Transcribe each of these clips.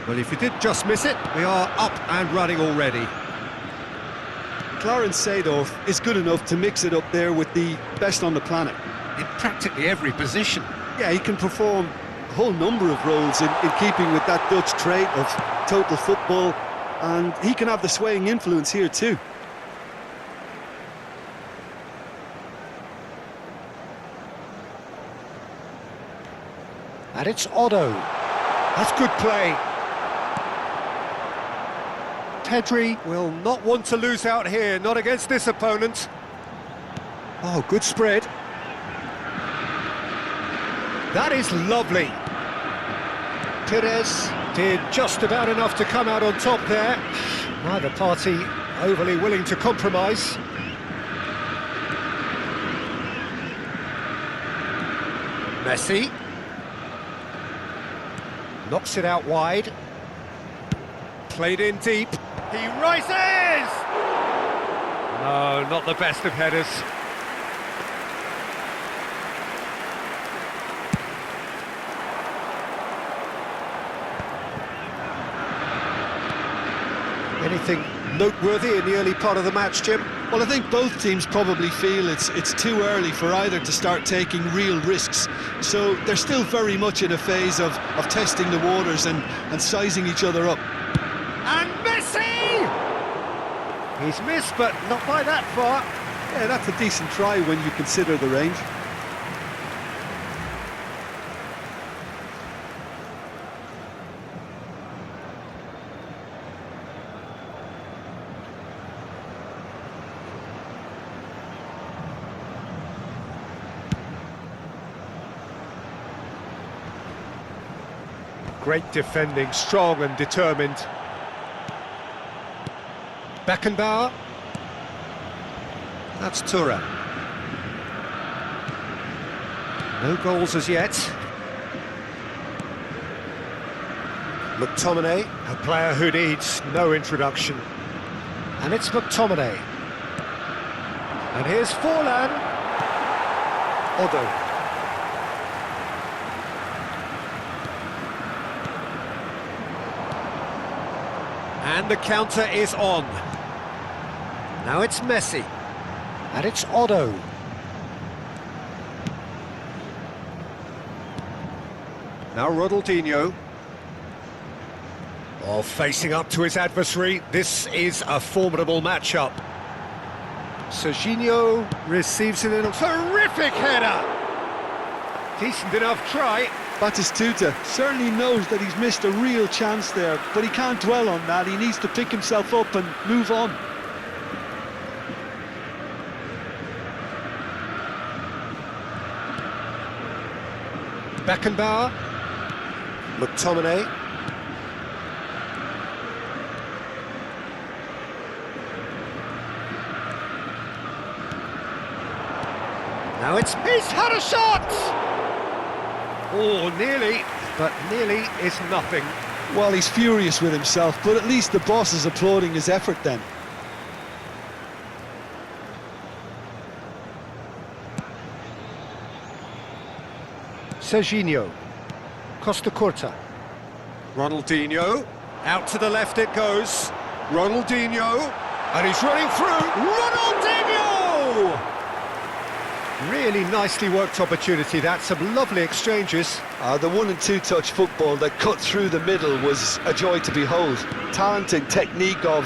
Well, if you did just miss it, we are up and running already. Clarence Seedorf is good enough to mix it up there with the best on the planet. In practically every position. Yeah, he can perform a whole number of roles in keeping with that Dutch trait of total football, and he can have the swaying influence here too. And it's Otto. That's good play. Pedri will not want to lose out here, not against this opponent. Oh, good spread. That is lovely. Perez did just about enough to come out on top there. Neither party overly willing to compromise. Messi. Knocks it out wide. Played in deep. He rises! No, not the best of headers. Anything noteworthy in the early part of the match, Jim? Well, I think both teams probably feel it's too early for either to start taking real risks. So they're still very much in a phase of testing the waters and sizing each other up. And Messi! He's missed, but not by that far. Yeah, that's a decent try when you consider the range. Great defending, strong and determined. Beckenbauer. That's Thuram. No goals as yet. McTominay, a player who needs no introduction. And it's McTominay. And here's Forlan. Otto. And the counter is on. Now it's Messi. And it's Otto. Now Ronaldinho. Oh, facing up to his adversary. This is a formidable matchup. Serginho receives it in a terrific header. Decent enough try. Batistuta certainly knows that he's missed a real chance there, but he can't dwell on that. He needs to pick himself up and move on. Beckenbauer. McTominay. Now he's had a shot! Oh, nearly, but nearly is nothing. Well, he's furious with himself, but at least the boss is applauding his effort then. Serginho. Costa Curta. Ronaldinho. Out to the left it goes. Ronaldinho. And he's running through. Ronaldinho! Really nicely worked opportunity, that. Some lovely exchanges. The 1- and 2-touch football that cut through the middle was a joy to behold. Talented technique of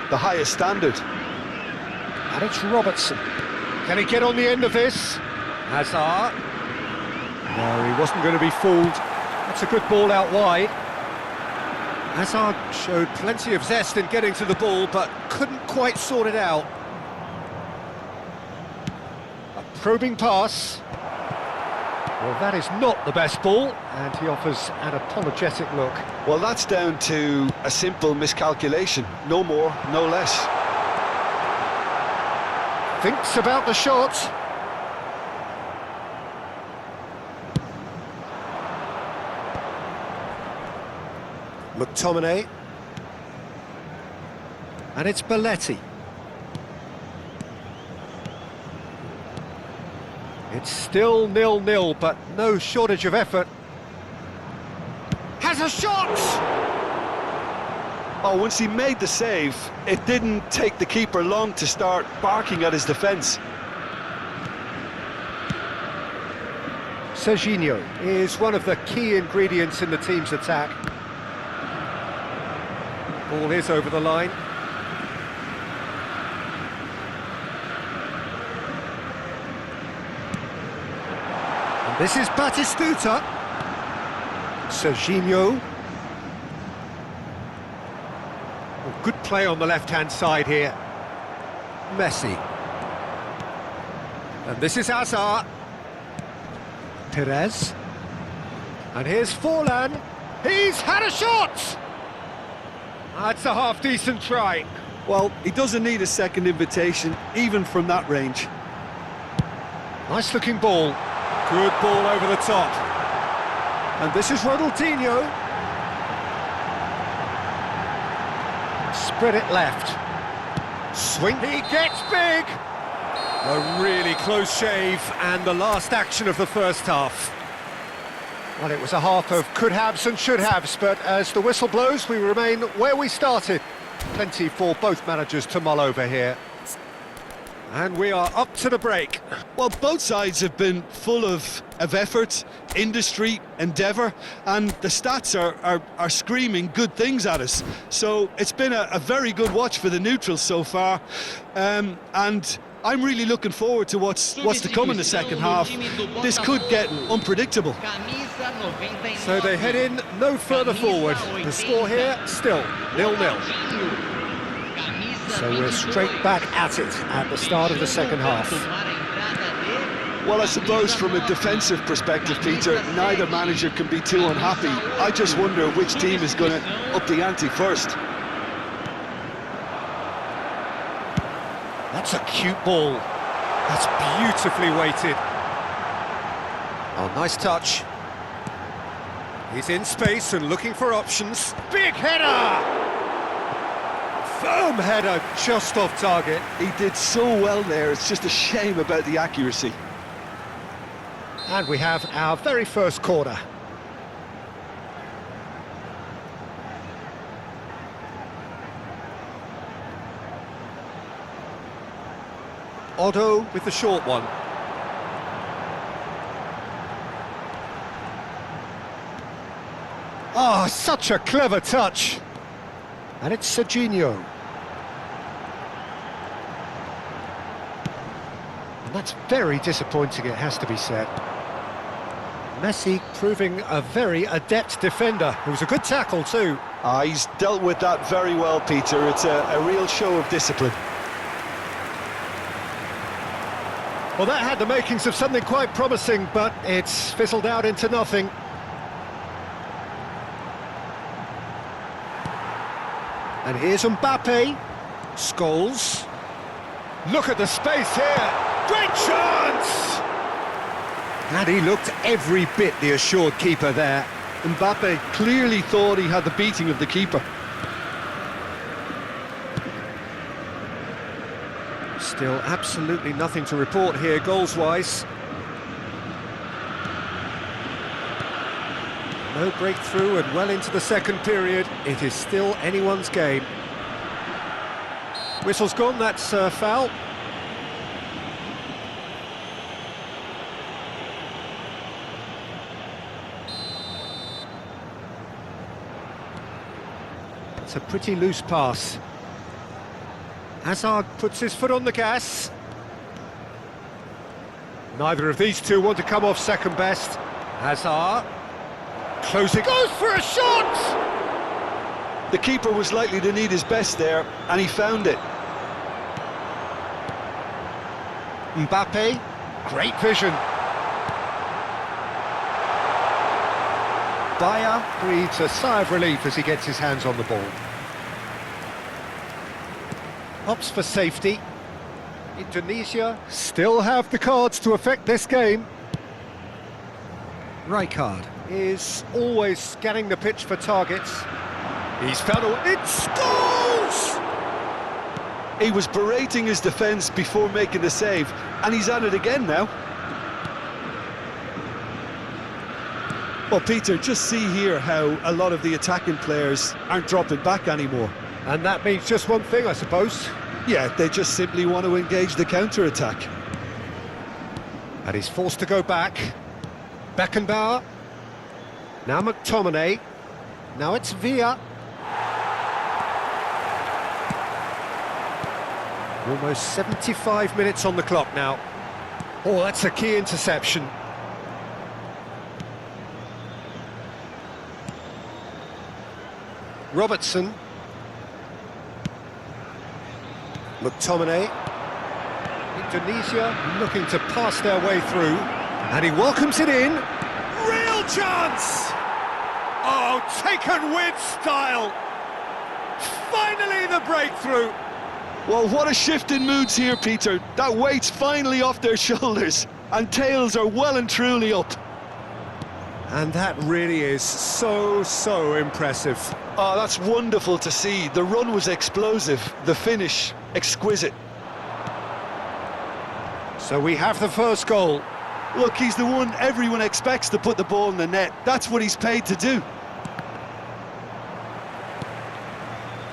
the highest standard. And it's Robertson. Can he get on the end of this? Hazard. No, he wasn't going to be fooled. That's a good ball out wide. Hazard showed plenty of zest in getting to the ball, but couldn't quite sort it out. Probing pass. Well, that is not the best ball, and he offers an apologetic look. Well, that's down to a simple miscalculation. No more, no less. Thinks about the shot. McTominay. And it's Belletti. It's still 0-0, but no shortage of effort. Has a shot! Oh, once he made the save, it didn't take the keeper long to start barking at his defence. Serginho is one of the key ingredients in the team's attack. Ball is over the line. And this is Batistuta. Serginho. Oh, good play on the left-hand side here. Messi. And this is Hazard. Perez. And here's Forlan. He's had a shot! That's a half-decent try. Well, he doesn't need a second invitation, even from that range. Nice-looking ball. Good ball over the top. And this is Ronaldinho. Spread it left. Swing. He gets big! A really close shave, and the last action of the first half. Well, it was a half of could-haves and should-haves, but as the whistle blows, we remain where we started. Plenty for both managers to mull over here. And we are up to the break. Well, both sides have been full of effort, industry, endeavour, and the stats are screaming good things at us. So it's been a very good watch for the neutrals so far, and I'm really looking forward to what's to come in the second half. This could get unpredictable. So they head in no further forward. The score here, still 0-0. So we're straight back at it at the start of the second half. Well, I suppose from a defensive perspective, Peter, neither manager can be too unhappy. I just wonder which team is going to up the ante first. That's a cute ball. That's beautifully weighted. Oh, nice touch. He's in space and looking for options. Big header! Firm header, just off target. He did so well there, it's just a shame about the accuracy. And we have our very first corner. Otto with the short one. Oh, such a clever touch. And it's Serginho. And that's very disappointing, it has to be said. Messi proving a very adept defender. It was a good tackle too. He's dealt with that very well, Peter. It's a real show of discipline. Well, that had the makings of something quite promising, but it's fizzled out into nothing. And here's Mbappe. Scholes. Look at the space here. Great chance! And he looked every bit the assured keeper there. Mbappe clearly thought he had the beating of the keeper. Still absolutely nothing to report here, goals-wise. No breakthrough and well into the second period. It is still anyone's game. Whistle's gone, that's a foul. It's a pretty loose pass. Hazard puts his foot on the gas. Neither of these two want to come off second best. Hazard. Closing. Goes for a shot! The keeper was likely to need his best there, and he found it. Mbappe. Great vision. Bayer breathes a sigh of relief as he gets his hands on the ball. Opts for safety. Indonesia still have the cards to affect this game. Rijkaard is always scanning the pitch for targets. He's found a... It's goals! He was berating his defence before making the save, and he's at it again now. Well, Peter, just see here how a lot of the attacking players aren't dropping back anymore. And that means just one thing, I suppose. Yeah, they just simply want to engage the counter-attack. And he's forced to go back. Beckenbauer. Now McTominay. Now it's Villa. Almost 75 minutes on the clock now. Oh, that's a key interception. Robertson. McTominay. Indonesia looking to pass their way through. And he welcomes it in. Real chance! Oh, taken with style. Finally the breakthrough. Well, what a shift in moods here, Peter. That weight's finally off their shoulders, and tails are well and truly up. And that really is so impressive. Oh, that's wonderful to see. The run was explosive, the finish exquisite. So we have the first goal. Look, he's the one everyone expects to put the ball in the net. That's what he's paid to do.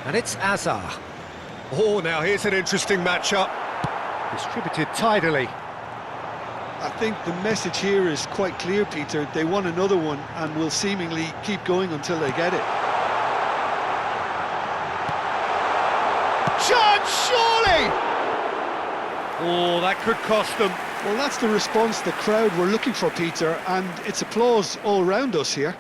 And it's Azar. Oh, now here's an interesting matchup. Distributed tidily. I think the message here is quite clear, Peter. They want another one and will seemingly keep going until they get it. Chance, surely! Oh, that could cost them. Well, that's the response the crowd were looking for, Peter, and it's applause all round us here.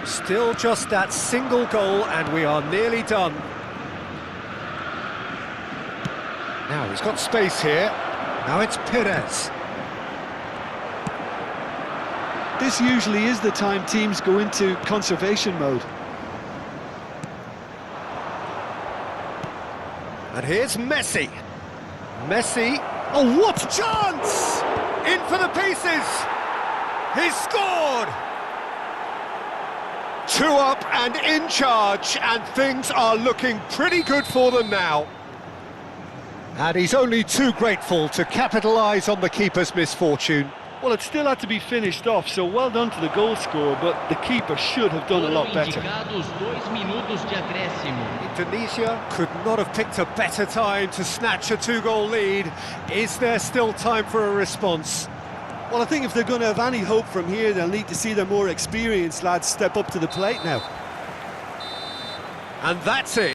Still just that single goal and we are nearly done. Now he's got space here. Now it's Perez. This usually is the time teams go into conservation mode. And here's Messi. Messi. Oh, what a chance! In for the pieces. He's scored! 2 up and in charge, and things are looking pretty good for them now. And he's only too grateful to capitalise on the keeper's misfortune. Well, it still had to be finished off, so well done to the goal scorer, but the keeper should have done a lot better. Indonesia could not have picked a better time to snatch a 2-goal lead. Is there still time for a response? Well, I think if they're going to have any hope from here, they'll need to see their more experienced lads step up to the plate now. And that's it.